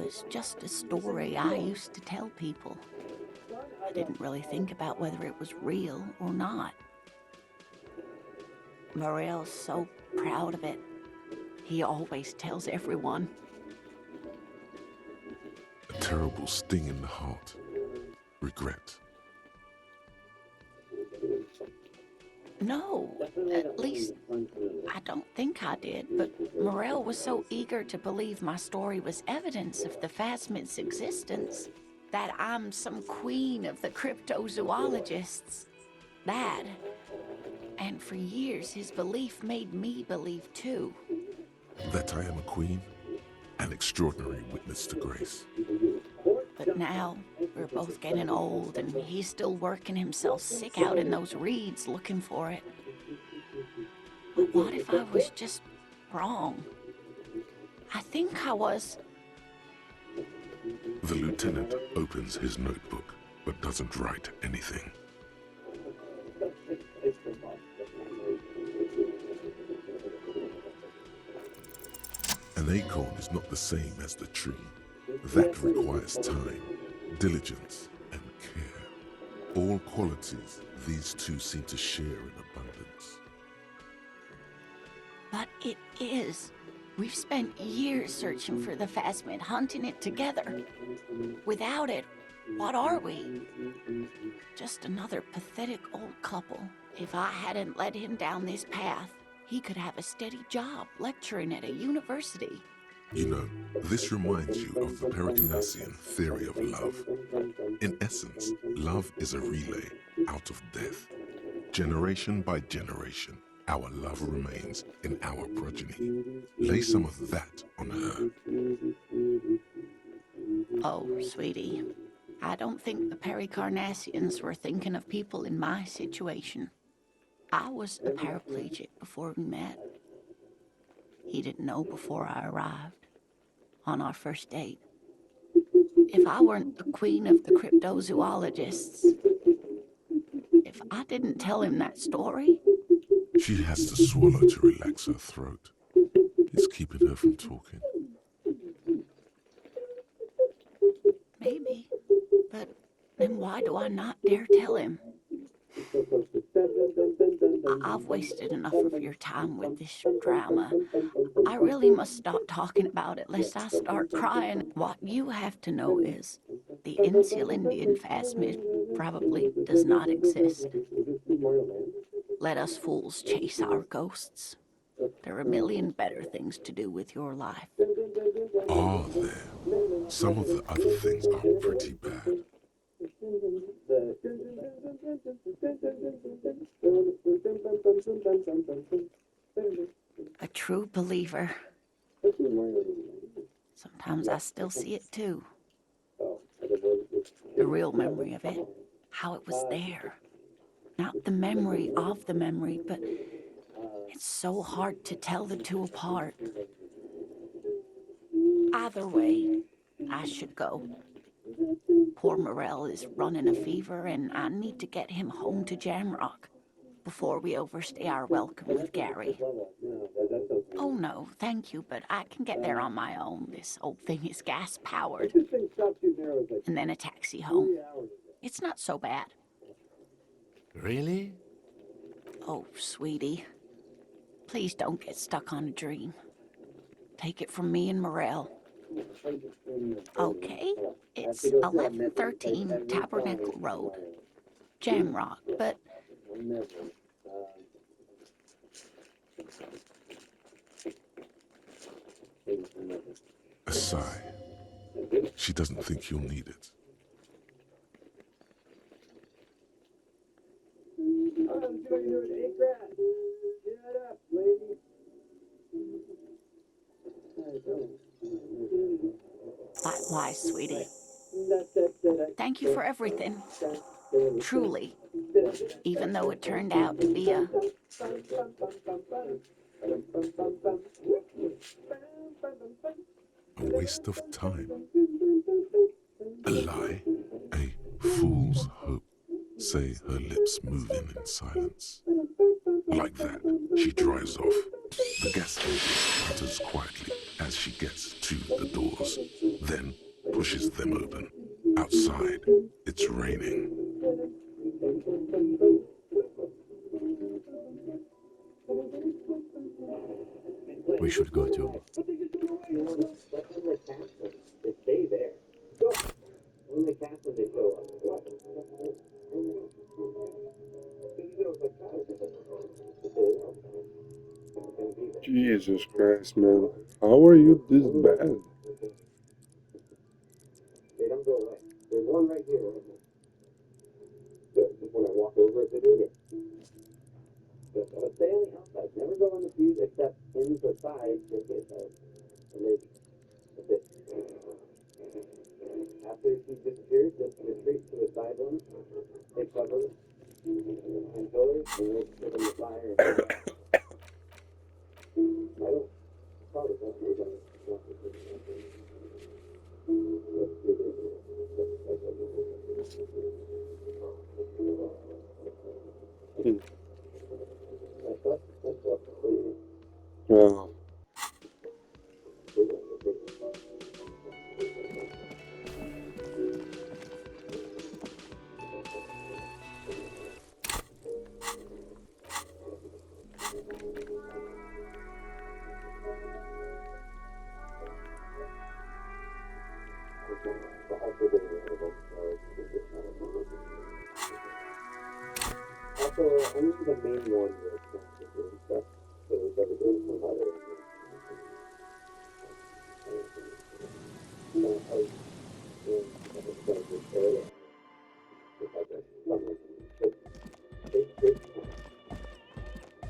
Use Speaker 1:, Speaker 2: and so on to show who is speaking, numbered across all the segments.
Speaker 1: was just a story I used to tell people. I didn't really think about whether it was real or not. Morel's so proud of it. He always tells everyone.
Speaker 2: A terrible sting in the heart. Regret.
Speaker 1: No, at least I don't think I did, but Morel was so eager to believe my story was evidence of the Phasmid's existence that I'm some queen of the cryptozoologists. That. And for years, his belief made me believe too.
Speaker 2: That I am a queen? An extraordinary witness to grace.
Speaker 1: But now, we're both getting old, and he's still working himself sick out in those reeds looking for it. But what if I was just wrong? I think I was.
Speaker 2: The lieutenant opens his notebook, but doesn't write anything. An acorn is not the same as the tree. That requires time, diligence, and care. All qualities these two seem to share in abundance.
Speaker 1: But it is. We've spent years searching for the Phasmid, hunting it together. Without it, what are we? Just another pathetic old couple. If I hadn't led him down this path, he could have a steady job lecturing at a university.
Speaker 2: You know, this reminds you of the Pericanassian theory of love. In essence, love is a relay out of death. Generation by generation, our love remains in our progeny. Lay some of that on her.
Speaker 1: Oh, sweetie, I don't think the Pericarnassians were thinking of people in my situation. I was a paraplegic before we met. He didn't know before I arrived. On our first date. If I weren't the queen of the cryptozoologists, if I didn't tell him that story...
Speaker 2: She has to swallow to relax her throat. It's keeping her from talking.
Speaker 1: Maybe. But then why do I not dare tell him? I've wasted enough of your time with this drama. I really must stop talking about it lest I start crying. What you have to know is the Insulindian Phasmid probably does not exist. Let us fools chase our ghosts. There are a million better things to do with your life.
Speaker 2: Are there? Some of the other things are pretty bad.
Speaker 1: A true believer. Sometimes I still see it too. The real memory of it. How it was there. Not the memory of the memory, but it's so hard to tell the two apart. Either way, I should go. Poor Morel is running a fever, and I need to get him home to Jamrock before we overstay our welcome with Gary. Oh no, thank you, but I can get there on my own. This old thing is gas-powered. And then a taxi home. It's not so bad.
Speaker 3: Really?
Speaker 1: Oh, sweetie. Please don't get stuck on a dream. Take it from me and Morel. Okay, it's 1113 Tabernacle Road, Jamrock, but...
Speaker 2: A sigh. She doesn't think you'll need it.
Speaker 1: Likewise, sweetie. Thank you for everything. Truly. Even though it turned out to be a...
Speaker 2: A waste of time. A lie. A fool's hope. Say her lips moving in silence. Like that, she drives off. The gas engine sputters quietly as she gets to the doors. then pushes them open. Outside, it's raining.
Speaker 3: We should go too.
Speaker 4: Jesus Christ, man. How are you this bad?
Speaker 5: They don't go away. There's one right here. Just when I walk over it, they do it. Just stay on the outside. Never go on the fuse except in the side. Just get and maybe. That's it. After she disappears, just retreat to the side one. Take cover. And pillar. And we'll put in the fire. I don't. Probably don't do that.
Speaker 4: Well,
Speaker 5: Also, only the main one was doing stuff. So it was every day from other.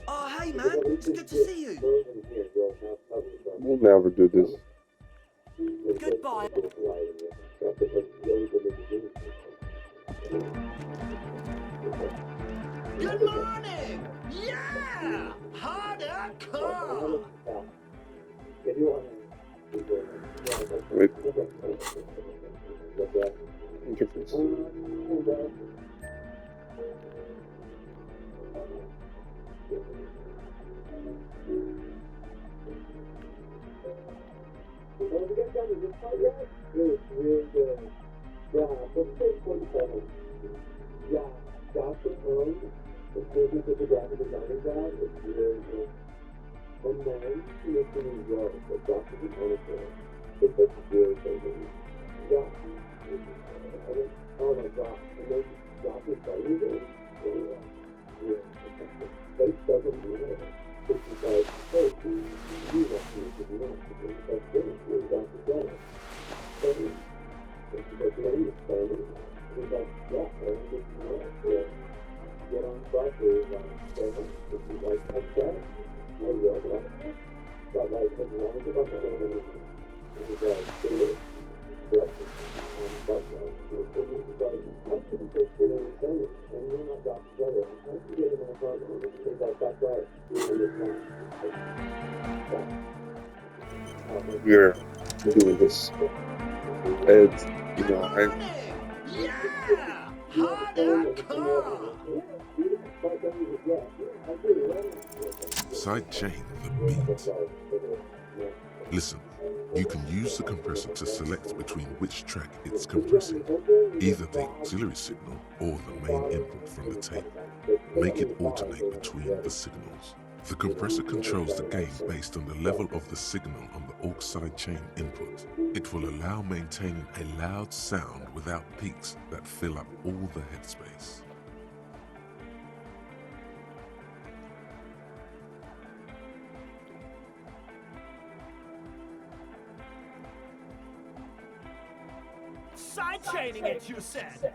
Speaker 6: Oh, hey man, it's good to see you.
Speaker 4: we'll never do this.
Speaker 6: Goodbye. Good morning! Yeah! Hardcore!
Speaker 4: Wait. Interface.
Speaker 5: Really good. Yeah, let's say 47. Yeah, Josh at home, the business of the graphic designer job is really good. And then, making me grow, so Josh is an owner. It's like really crazy. Josh, oh my gosh, and then Josh is starting to yeah. Face doesn't mean it. It's like, hey, you want me to do that. That's good. You're Josh is better. It's like, you know, he's starting. He's like, yeah, everything's good. Get on bus is like, I'm sad. I will, but like, as long as I'm saying, it's like, do it. But I shouldn't take it in the same. And you're not got together. I should get in my apartment. It's like, that's right.
Speaker 4: We're doing this. And, you know,
Speaker 6: Yeah! Hardcore!
Speaker 2: Sidechain the beat. Listen, you can use the compressor to select between which track it's compressing, either the auxiliary signal or the main input from the tape. Make it alternate between the signals. The compressor controls the gain based on the level of the signal on the aux sidechain input. It will allow maintaining a loud sound without peaks that fill up all the headspace.
Speaker 6: Sidechaining it, you said!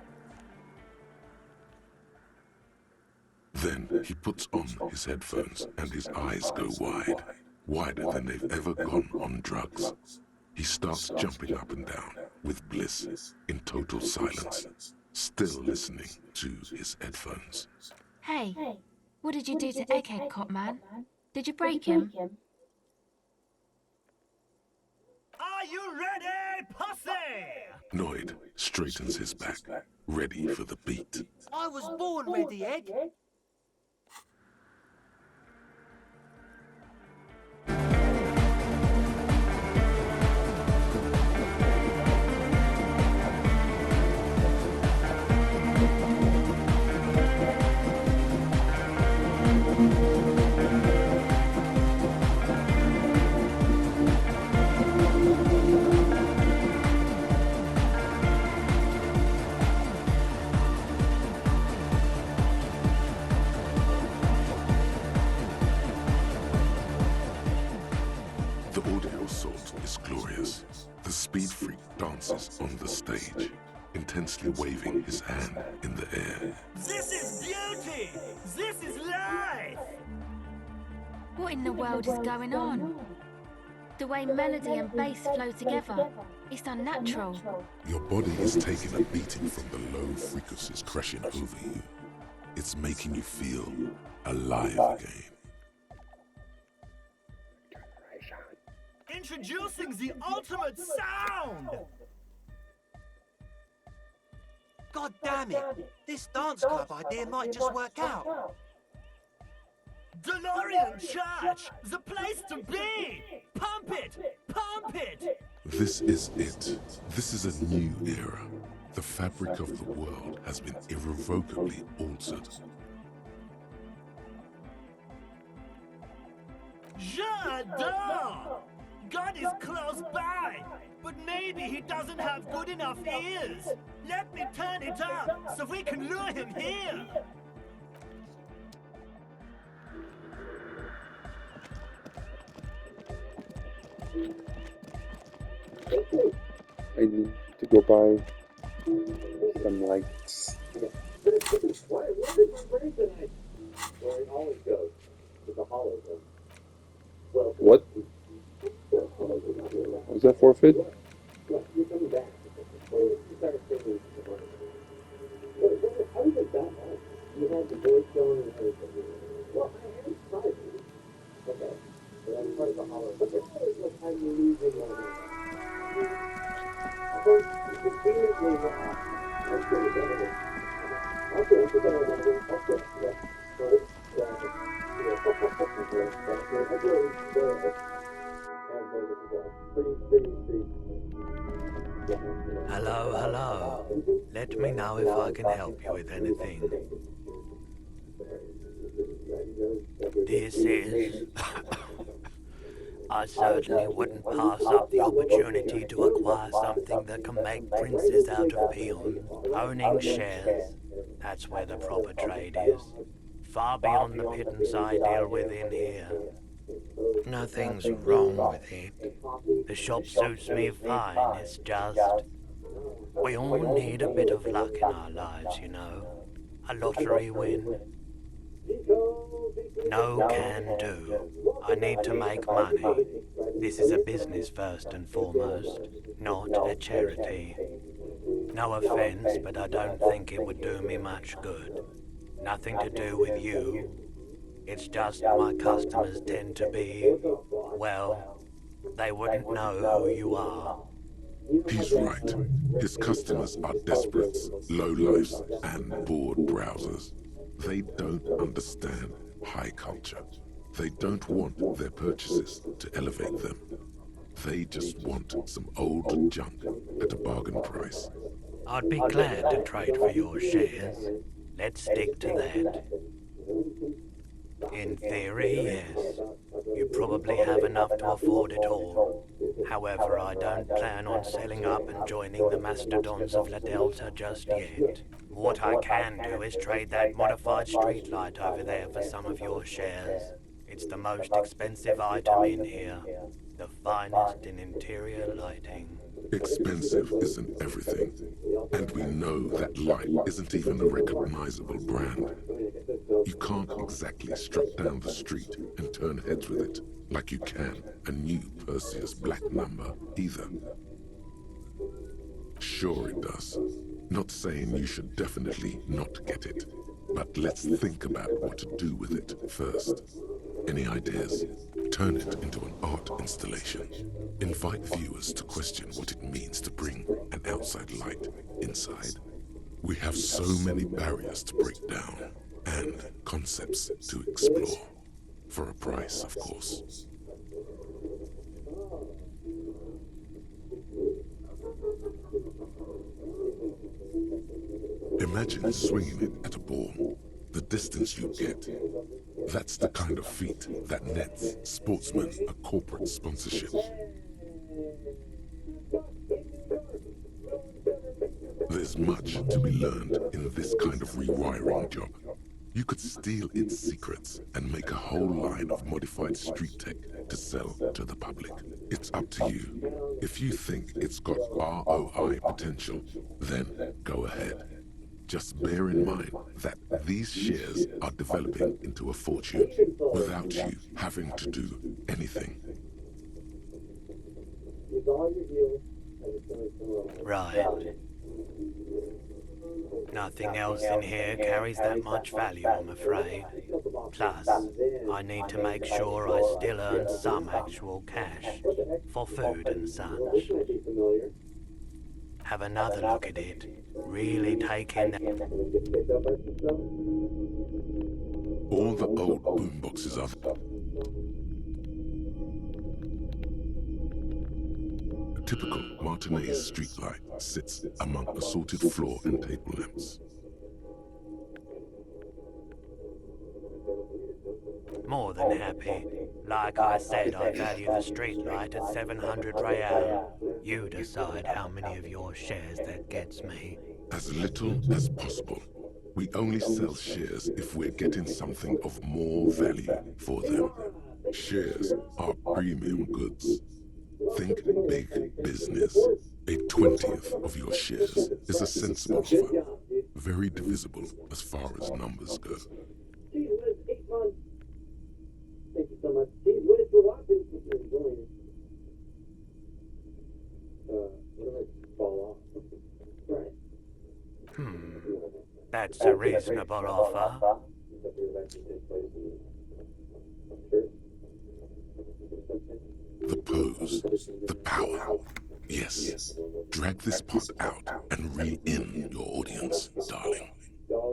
Speaker 2: Then he puts on his headphones and his eyes go wide, wider than they've ever gone on drugs. He starts jumping up and down with bliss, in total silence, still listening to his headphones.
Speaker 7: Hey, what did you do to Egghead, Cop Man? Did you break him?
Speaker 6: Are you ready, pussy?
Speaker 2: Noid straightens his back, ready for the beat.
Speaker 6: I was born ready, Egg.
Speaker 2: freak dances on the stage, intensely waving his hand in the air.
Speaker 6: This is beauty! This is life!
Speaker 7: What in the world is going on? The way melody and bass flow together, it's unnatural.
Speaker 2: Your body is taking a beating from the low frequencies crashing over you. It's making you feel alive again.
Speaker 6: Introducing the ultimate sound!
Speaker 8: God damn it! This dance club idea might just work out.
Speaker 6: DeLorean Church! The place to be! Pump it! Pump it!
Speaker 2: This is it. This is a new era. The fabric of the world has been irrevocably altered.
Speaker 6: J'adore! God is close by, but maybe he doesn't have good enough ears. Let me turn it up so we can lure him here.
Speaker 4: I need to go buy some lights.
Speaker 5: Where he always goes, to the hollow zone. Well,
Speaker 4: What? Was that forfeit?
Speaker 5: you're coming back. You started singing. How did it that much? You had the voice going and everything. Well, I am sorry. Okay. So that's part of the hollow. But the hollow is what time you lose in your That's pretty better. Okay, that's better. Okay, yeah.
Speaker 8: Hello, hello. Let me know if I can help you with anything. This is... I certainly wouldn't pass up the opportunity to acquire something that can make princes out of peons. Owning shares, that's where the proper trade is. Far beyond the pittance I deal with in here. Nothing's wrong with it. The shop suits me fine, it's just... we all need a bit of luck in our lives, you know. A lottery win. No can do. I need to make money. This is a business first and foremost, not a charity. No offense, but I don't think it would do me much good. Nothing to do with you. It's just my customers tend to be, well, they wouldn't know who you are.
Speaker 2: He's right. His customers are desperates, lowlifes, and bored browsers. They don't understand high culture. They don't want their purchases to elevate them. They just want some old junk at a bargain price.
Speaker 8: I'd be glad to trade for your shares. Let's stick to that. In theory, yes. You probably have enough to afford it all. However, I don't plan on selling up and joining the mastodons of La Delta just yet. What I can do is trade that modified streetlight over there for some of your shares. It's the most expensive item in here. The finest in interior lighting.
Speaker 2: Expensive isn't everything. And we know that light isn't even a recognizable brand. You can't exactly strut down the street and turn heads with it like you can a new Perseus Black number either. Sure it does. Not saying you should definitely not get it, but let's think about what to do with it first. Any ideas? Turn it into an art installation. Invite viewers to question what it means to bring an outside light inside. We have so many barriers to break down and concepts to explore. For a price, of course. Imagine swinging it at a ball. The distance you get. That's the kind of feat that nets sportsmen a corporate sponsorship. There's much to be learned in this kind of rewiring job. You could steal its secrets and make a whole line of modified street tech to sell to the public. It's up to you. If you think it's got ROI potential, then go ahead. Just bear in mind that these shares are developing into a fortune without you having to do anything.
Speaker 5: Use all your heals, and it's going to come around.
Speaker 8: Right. Nothing else in here carries that much value, I'm afraid. Plus, I need to make sure I still earn some actual cash for food and such.
Speaker 5: Might be familiar.
Speaker 8: Have another look at it. Really take in that.
Speaker 5: And it gets picked up by some stuff.
Speaker 2: All the old boomboxes are a typical Martinez streetlight sits among assorted floor and table lamps.
Speaker 8: More than happy. Like I said, I value the streetlight at 700 real. You decide how many of your shares that gets me.
Speaker 2: As little as possible. We only sell shares if we're getting something of more value for them. Shares are premium goods. Think big business. A 20th of your shares is a sensible offer. Very divisible as far as numbers go.
Speaker 5: Gee whiz, 8 months. Thank you so much. Gee whiz for watching. Join. What if I fall off? Right.
Speaker 8: That's a reasonable offer.
Speaker 2: The pose, the power. Yes, drag this pot out and reel in your audience, darling.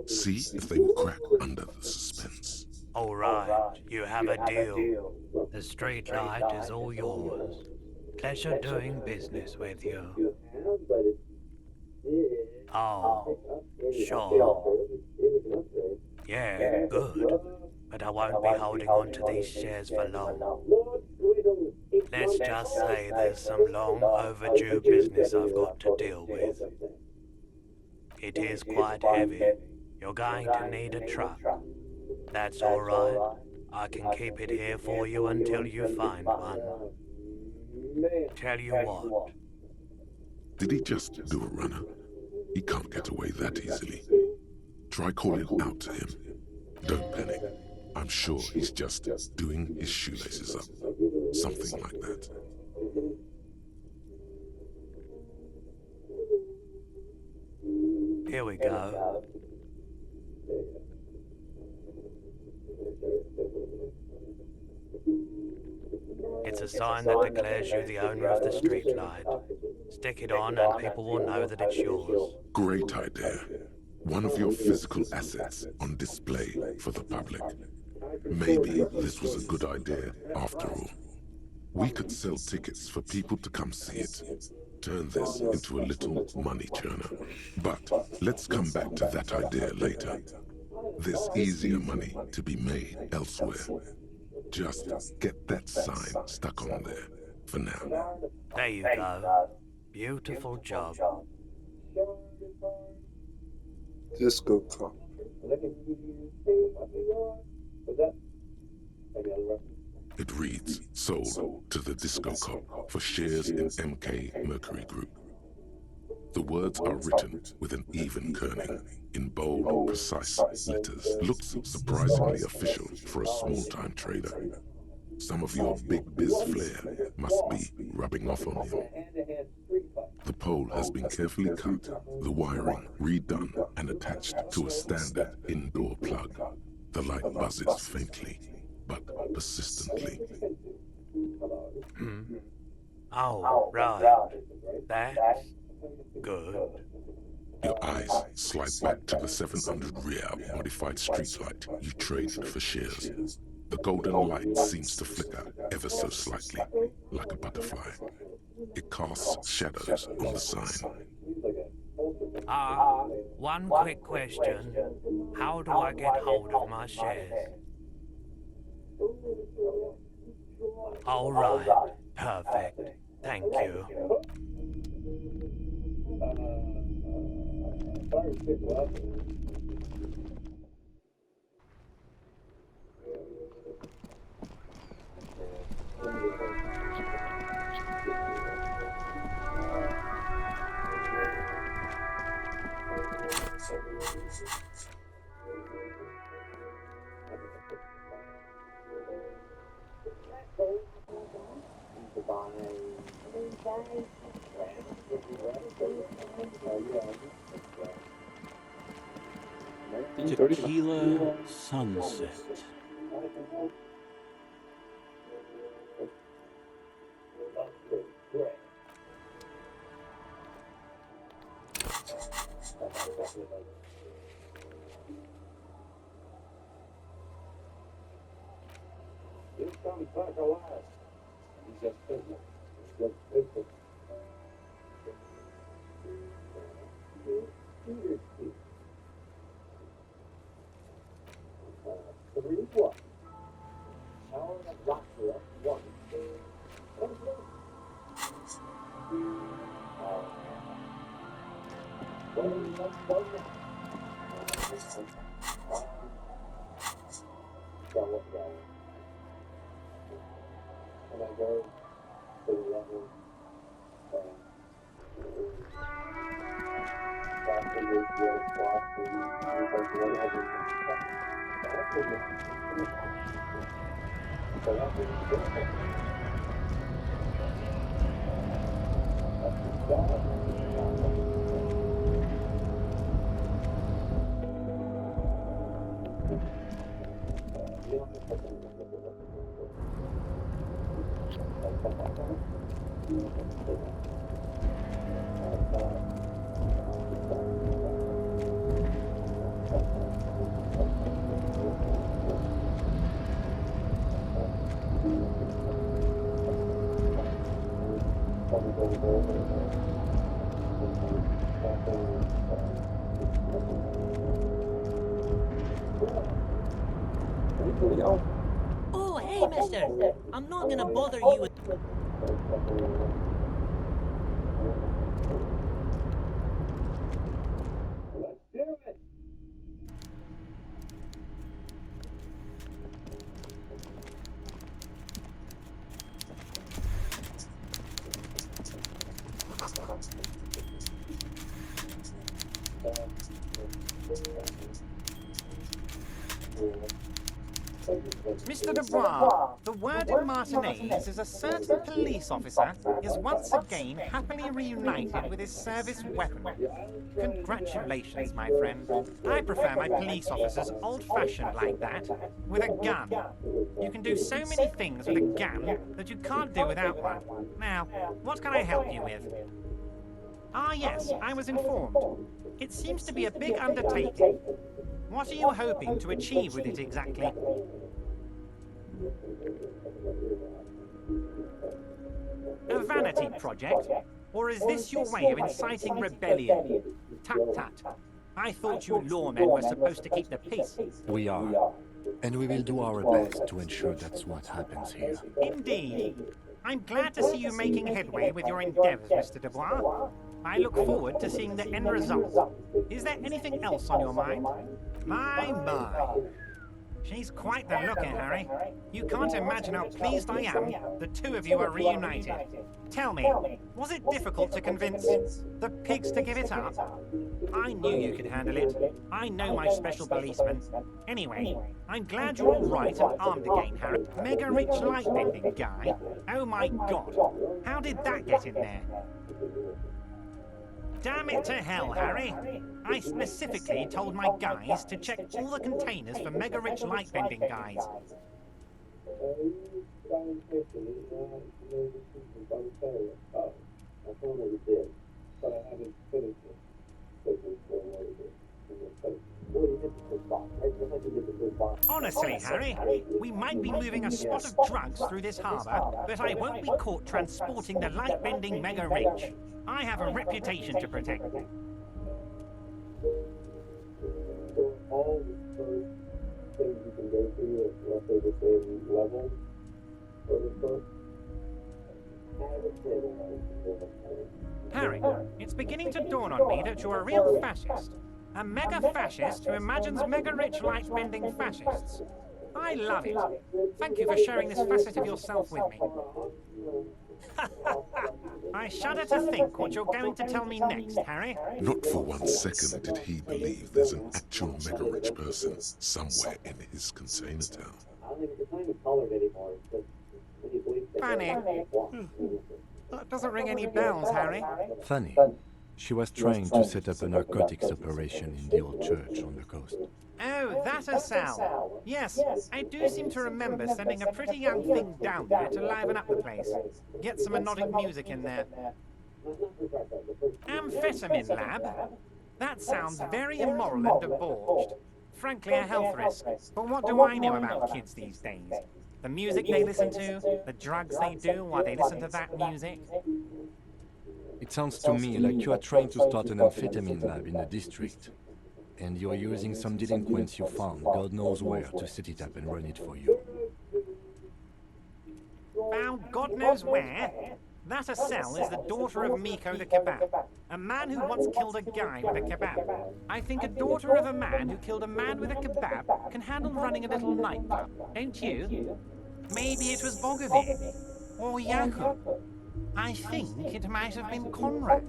Speaker 2: See if they will crack under the suspense.
Speaker 8: All right, you have a deal. The streetlight is all yours. Pleasure doing business with you.
Speaker 5: You have, but it's
Speaker 8: Oh, sure. Yeah, good. But I won't be holding on to these shares for long. Let's just say there's some long overdue business I've got to deal with. It is quite heavy. You're going to need a truck. That's all right. I can keep it here for you until you find one. Tell you what.
Speaker 2: Did he just do a runner? He can't get away that easily. Try calling out to him. Don't panic. I'm sure he's just doing his shoelaces up. Something like that.
Speaker 8: Here we go. It's a sign that declares you the owner of the streetlight. Stick it on and people will know that it's yours.
Speaker 2: Great idea. One of your physical assets on display for the public. Maybe this was a good idea after all. We could sell tickets for people to come see it. Turn this into a little money churner. But let's come back to that idea later. There's easier money to be made elsewhere. Just get that sign stuck on there for now.
Speaker 8: There you go. Beautiful job.
Speaker 4: Disco Cop.
Speaker 2: It reads, sold to the Disco Cop for shares in MK Mercury Group. The words are written with an even kerning, in bold, precise letters. Looks surprisingly official for a small-time trader. Some of your big biz flair must be rubbing off on him. The pole has been carefully cut, the wiring redone and attached to a standard indoor plug. The light buzzes faintly, but persistently.
Speaker 8: Oh, right. That's good.
Speaker 2: Your eyes slide back to the 700 Real modified streetlight you traded for shares. The golden light seems to flicker ever so slightly, like a butterfly. It casts shadows on the sign.
Speaker 8: One quick question. How do I get hold of my shares? All right. Perfect. Thank you.
Speaker 3: Tequila sunset.
Speaker 5: Here comes back alive. He's just thinking. Just thinking. Three what? Hour and a rock here. One. And I go to the level back to the spot
Speaker 9: Oh, hey, mister. I'm not gonna bother you with...
Speaker 5: Let's do it.
Speaker 10: Mr. Dubois, the word in Martinez is a certain police officer is once again happily reunited with his service weapon. Congratulations, my friend. I prefer my police officers old-fashioned like that, with a gun. You can do so many things with a gun that you can't do without one. Now, what can I help you with? Ah, yes, I was informed. It seems to be a big undertaking. What are you hoping to achieve with it exactly? A vanity project? Or is this your way of inciting rebellion? Tut tut. I thought you lawmen were supposed to keep the peace.
Speaker 3: We are. And we will do our best to ensure that's what happens here.
Speaker 10: Indeed. I'm glad to see you making headway with your endeavors, Mr. Dubois. I look forward to seeing the end result. Is there anything else on your mind? My. She's quite the looker, Harry. You can't imagine how pleased I am the two of you are reunited. Tell me, was it difficult to convince the pigs to give it up? I knew you could handle it. I know my special policeman. Anyway, I'm glad you're all right and armed again, Harry. Mega rich light-bending guy? Oh my god. How did that get in there? Damn it to hell, Harry. I specifically told my guys to check all the containers for mega-rich light-bending guys. Honestly, Harry, we might be moving a spot of drugs through this harbour, but I won't be caught transporting the light-bending mega-rich. I have a reputation to protect.
Speaker 5: All the first things you can go through at roughly the same level for the first.
Speaker 10: Harry, it's beginning to dawn on me that you're a real fascist. A mega-fascist who imagines mega-rich light-bending fascists. I love it. Thank you for sharing this facet of yourself with me. I shudder to think what you're going to tell me next, Harry.
Speaker 2: Not for 1 second did he believe there's an actual mega-rich person somewhere in his container town.
Speaker 10: Funny. That doesn't ring any bells, Harry.
Speaker 3: Funny. She was trying to set up a narcotics operation in the old church on the coast.
Speaker 10: Oh, that a Sal. Yes, I do seem to remember sending a pretty young thing down there to liven up the place. Get some hypnotic music in there. Amphetamine lab? That sounds very immoral and debauched. Frankly, a health risk. But what do I know about kids these days? The music they listen to, the drugs they do while they listen to that music.
Speaker 3: It sounds to me like you are trying to start an amphetamine lab in the district. And you're using some delinquents you found, God knows where, to set it up and run it for you.
Speaker 10: Found God knows where? That Asel is the daughter of Miko the Kebab, a man who once killed a guy with a kebab. I think a daughter of a man who killed a man with a kebab can handle running a little nightclub, don't you? Maybe it was Bogovin, or Jakub. I think it might have been Conrad.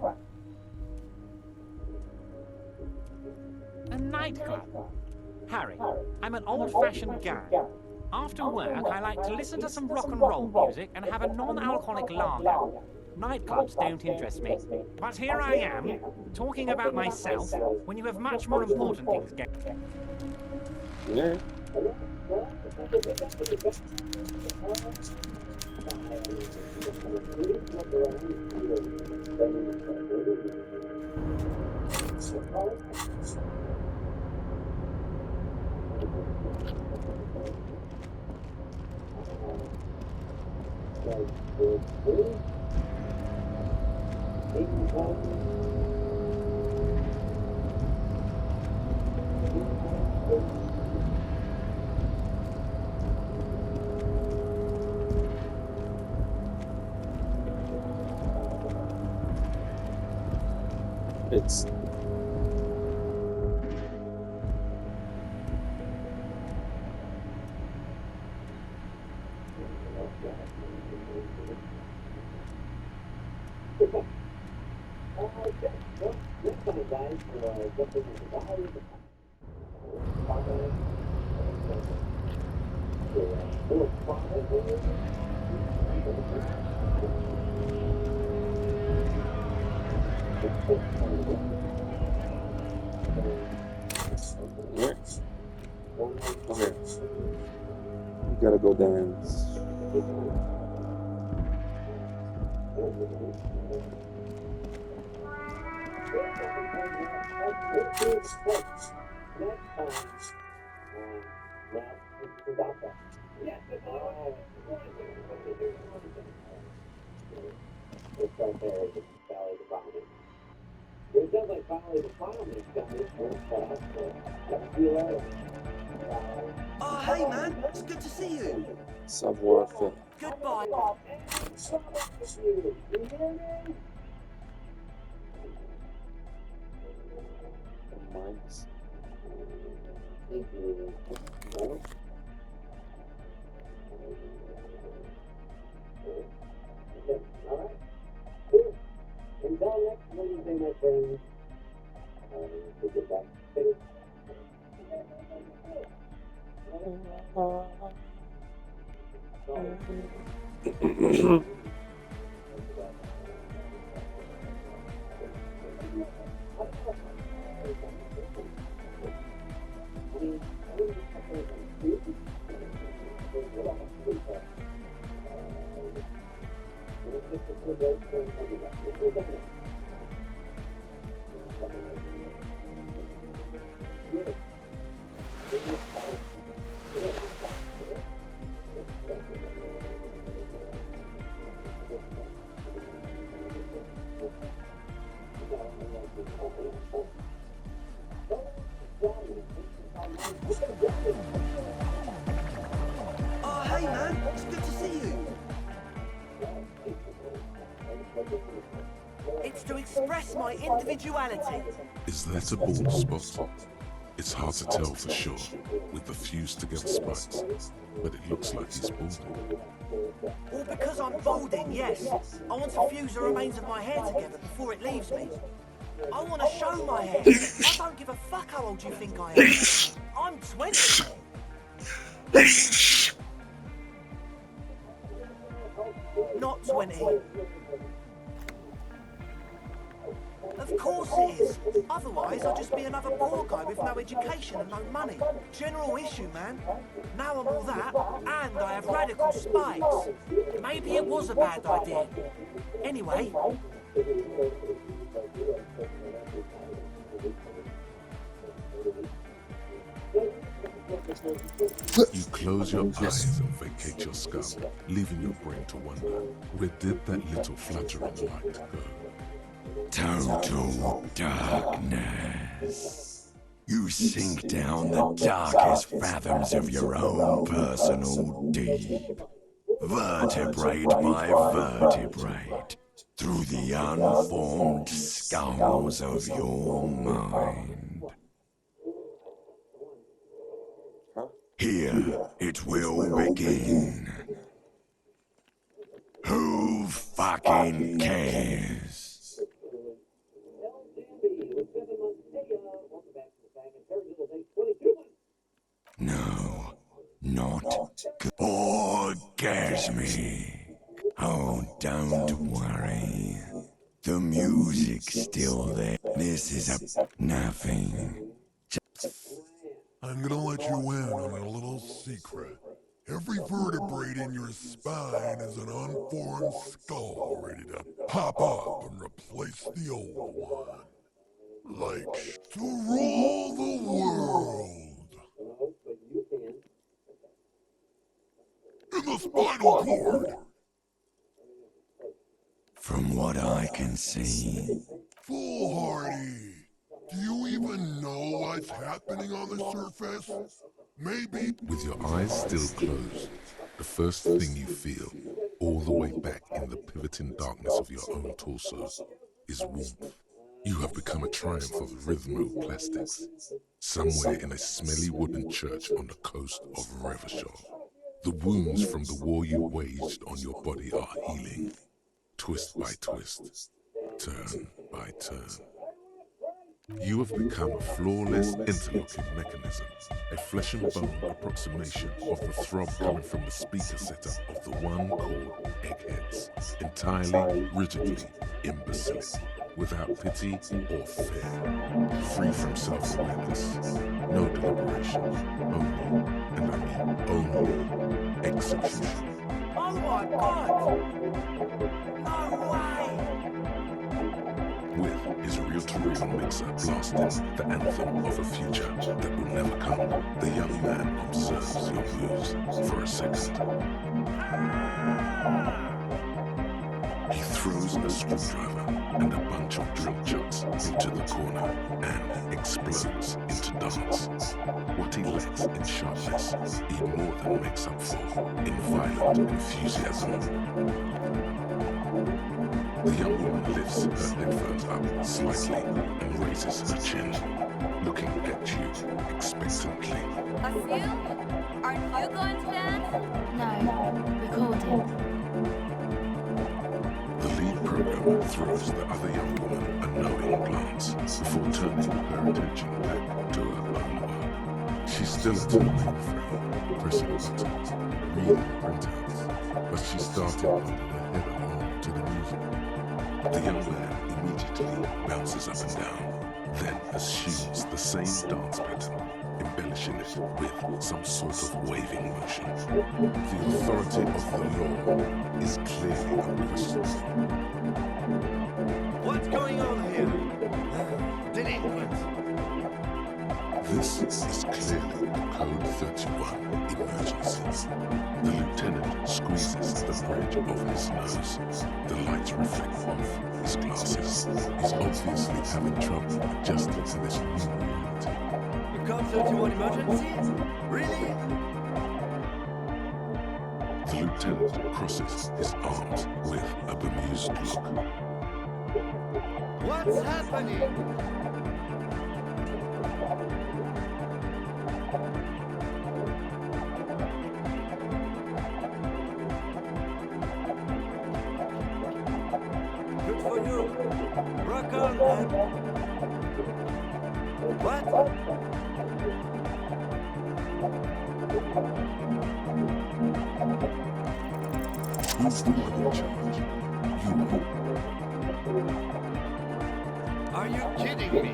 Speaker 10: A nightclub? Harry, I'm an old-fashioned guy. After work, I like to listen to some rock and roll music and have a non-alcoholic lager. Nightclubs don't interest me. But here I am, talking about myself, when you have much more important things going.
Speaker 4: Yeah. It's okay. You gotta go dance.
Speaker 9: Oh, hey, man. It's good to see you.
Speaker 4: Savoir faire.
Speaker 9: Goodbye.
Speaker 4: Minds.
Speaker 5: Until next Wednesday, my friends. Goodbye.
Speaker 9: Oh, hey, man. It's good to see you. It's to express my individuality.
Speaker 2: Is that a bald spot? It's hard to tell for sure with the fused together spikes, but it looks like he's balding.
Speaker 9: All because I'm balding, yes. I want to fuse the remains of my hair together before it leaves me. I want to show my hair. I don't give a fuck how old you think I am. I'm 20. Not 20. Of course it is. Otherwise, I'd just be another poor guy with no education and no money. General issue, man. Now I'm all that, and I have radical spikes. Maybe it was a bad idea. Anyway,
Speaker 2: You close your eyes and vacate your skull, leaving your brain to wonder, where did that little fluttering light go?
Speaker 11: Total darkness. You sink down the darkest fathoms of your own personal deep, vertebrae by vertebrae, through the unformed skulls of your mind. Here it will begin. Who fucking cares? No, not orgasmic. Oh, don't worry. The music's still there. This is nothing.
Speaker 12: I'm gonna let you in on a little secret. Every vertebrae in your spine is an unformed skull ready to pop up and replace the old one. Like to rule the world. In the spinal cord.
Speaker 11: From what I can see.
Speaker 12: Foolhardy. Do you even know what's happening on the surface? Maybe.
Speaker 2: With your eyes still closed, the first thing you feel, all the way back in the pivoting darkness of your own torso, is warmth. You have become a triumph of rhythmoplastics, somewhere in a smelly wooden church on the coast of Revachol. The wounds from the war you waged on your body are healing, twist by twist, turn by turn. You have become a flawless interlocking mechanism, a flesh and bone approximation of the throb coming from the speaker setup of the one called Eggheads, entirely, rigidly, imbecilic, without pity or fear, free from self-awareness, no deliberation, only, and I mean only, execution.
Speaker 9: oh my god! No way!
Speaker 2: With his reel-to-reel mixer blasting the anthem of a future that will never come, the young man observes your moves for a second. He throws a screwdriver and a bunch of drill chucks into the corner and explodes into dance. What he lacks in sharpness, he more than makes up for in violent enthusiasm. The young woman lifts her headphones up slightly and raises her chin, looking at you expectantly.
Speaker 13: Asil? Aren't you going to dance?
Speaker 7: No, recording.
Speaker 2: The lead programmer throws the other young woman a knowing glance before turning her attention back to her own work. She's still at her mainframe, pressing buttons, reading printouts, but she started nodding her head along to the music. The young man immediately bounces up and down, then assumes the same dance pattern, embellishing it with some sort of waving motion. The authority of the law is clearly unquestioned.
Speaker 6: What's going on here? Delinquents.
Speaker 2: This is clearly a Code 31 emergency. The lieutenant squeezes the bridge of his nose. The lights reflect off his glasses. He's obviously having trouble adjusting to this new reality.
Speaker 6: A Code 31 emergency? Really?
Speaker 2: The lieutenant crosses his arms with a bemused look.
Speaker 6: What's happening? Good for you. Rock on, man. What?
Speaker 2: Who's the one in charge? You.
Speaker 3: Are you kidding me?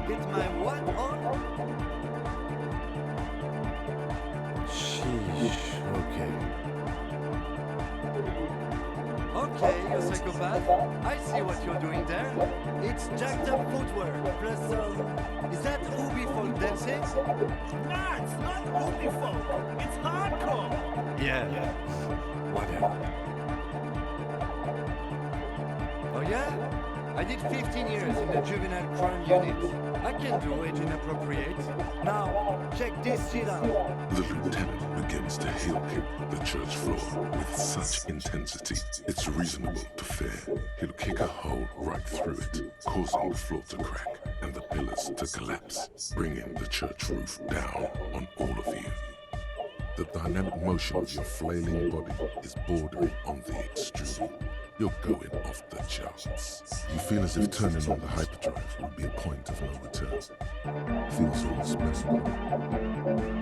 Speaker 3: Get my what on? Sheesh, okay. Okay, you psychopath. I see what you're doing there. It's jacked up footwork, plus is that Ruby folk dancing?
Speaker 6: No, it's not Ruby folk. It's hardcore.
Speaker 3: Yeah. Whatever. Oh yeah? I did 15 years in the juvenile crime unit. I can do age inappropriate. Now, check this shit out.
Speaker 2: The lieutenant begins to heel kick the church floor with such intensity, it's reasonable to fear he'll kick a hole right through it, causing the floor to crack and the pillars to collapse, bringing the church roof down on all of you. The dynamic motion of your flailing body is bordering on the extreme. You're going off the charts. You feel as if turning on the hyperdrive would be a point of no return. Feels almost miserable.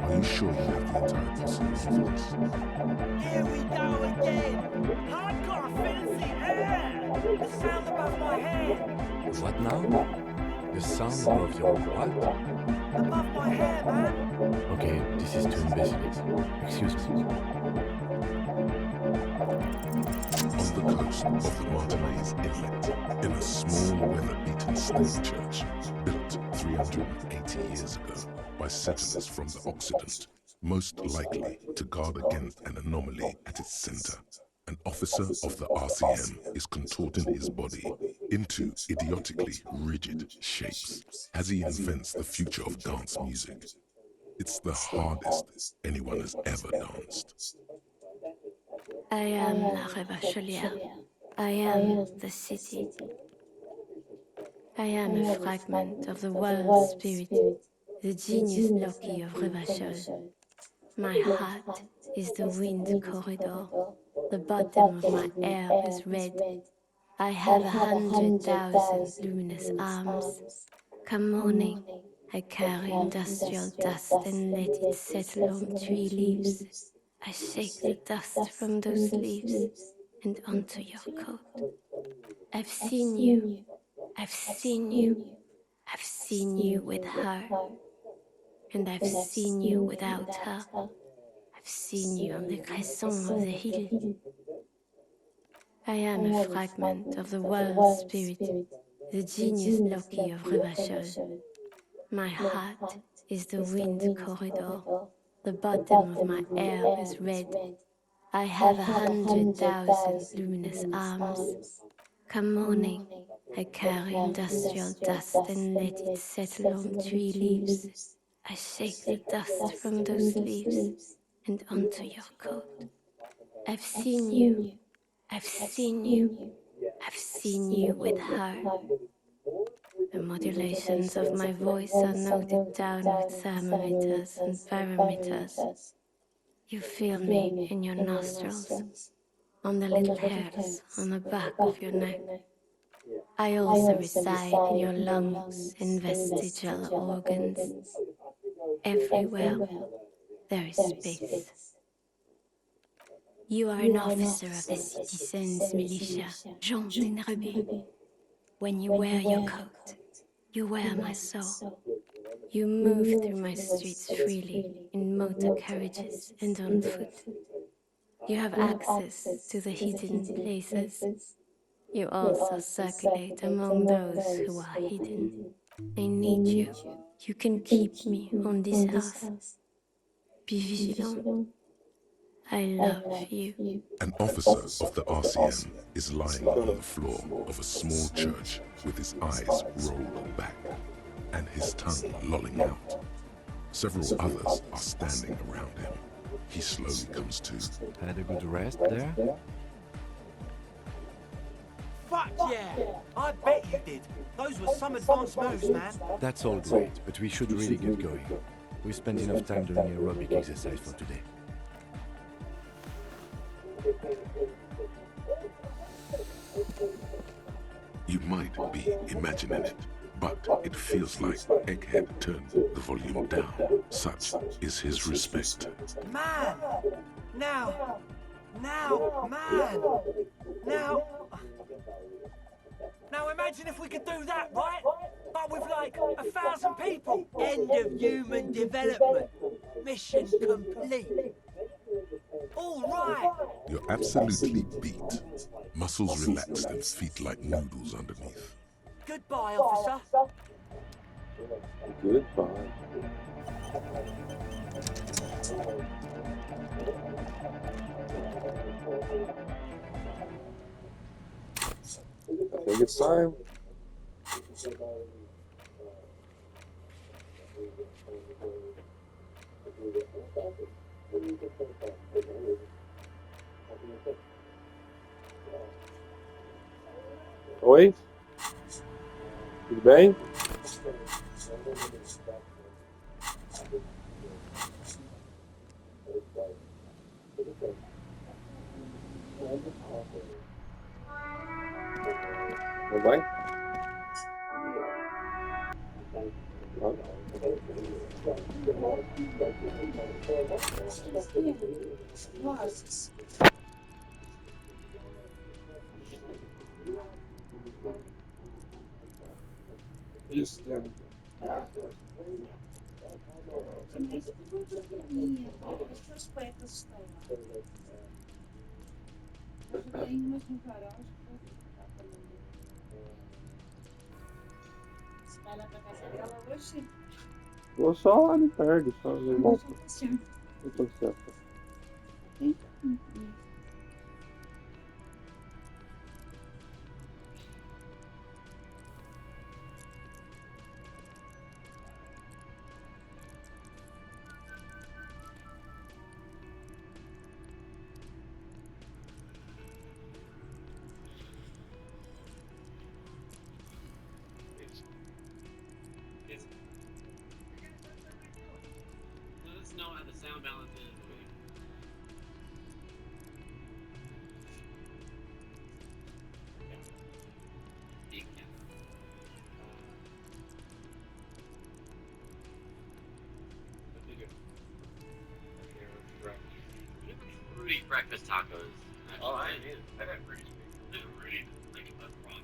Speaker 2: Are you sure you have the entire possibility of this?
Speaker 6: Here we go again. Hardcore filthy air. The sound above my head.
Speaker 3: What now? The sound above your what?
Speaker 6: Above my hair, man.
Speaker 3: Okay, this is too imbecile. Excuse me.
Speaker 2: On the coast of the Martinez Inlet, in a small weather-beaten stone church built 380 years ago by settlers from the Occident, most likely to guard against an anomaly at its center, an officer of the RCM is contorting his body into idiotically rigid shapes as he invents the future of dance music. It's the hardest anyone has ever danced.
Speaker 14: I am La Revacholière. I am the city. I am a fragment of the world spirit, the genius Loki of Revachol. My heart is the wind corridor. The bottom of my hair is red. I have 100,000 luminous arms. Come morning, I carry industrial dust and let it settle on tree leaves. I shake the dust from those leaves and onto your coat. I've seen you. I've seen you. I've seen you with her. And I've seen you without her. I've seen you on the crescent of the hill. I am a fragment of the world spirit, the genius Loki of Revachol. My heart is the wind corridor. The bottom of my hair is red. I have 100,000 luminous arms. Come morning, I carry industrial dust and let it settle on tree leaves. I shake the dust from those leaves and onto your coat. I've seen you. I've seen you. I've seen you with her. The modulations of my voice are noted down with thermometers and barometers. You feel me in your nostrils, on the little hairs on the back of your neck. I also reside in your lungs and vestigial organs. Everywhere there is space. You are an officer of the citizens' militia, Jean Denreby. When you wear your coat, you wear my soul. You move through my streets freely, in motor carriages and on foot. You have access to the hidden places. You also circulate among those who are hidden. I need you. You can keep me on this earth. Be vigilant. I love you.
Speaker 2: An officer of the RCM is lying on the floor of a small church with his eyes rolled back and his tongue lolling out. Several others are standing around him. He slowly comes to.
Speaker 3: Had a good rest there?
Speaker 9: Fuck yeah! I bet you did. Those were some advanced moves, man.
Speaker 3: That's all great, but we should really get going. We spent enough time doing aerobic exercise for today.
Speaker 2: You might be imagining it, but it feels like Egghead turned the volume down. Such is his respect.
Speaker 9: Man! Now, man! Now, Imagine if we could do that, right? But with like 1,000 people. End of human development. Mission complete. All right.
Speaker 2: You're absolutely beat. Muscles relaxed and feet like noodles underneath.
Speaker 9: Goodbye, officer.
Speaker 4: Goodbye. I think it's time. Oi? Tudo bem? Não vai? Isso, vou só lá no perto, só de volta. Eu tô certo.
Speaker 15: Let us know how the sound balance is. Fruity breakfast tacos. Actually. Oh, I did. I got fruity. They're really like a rock.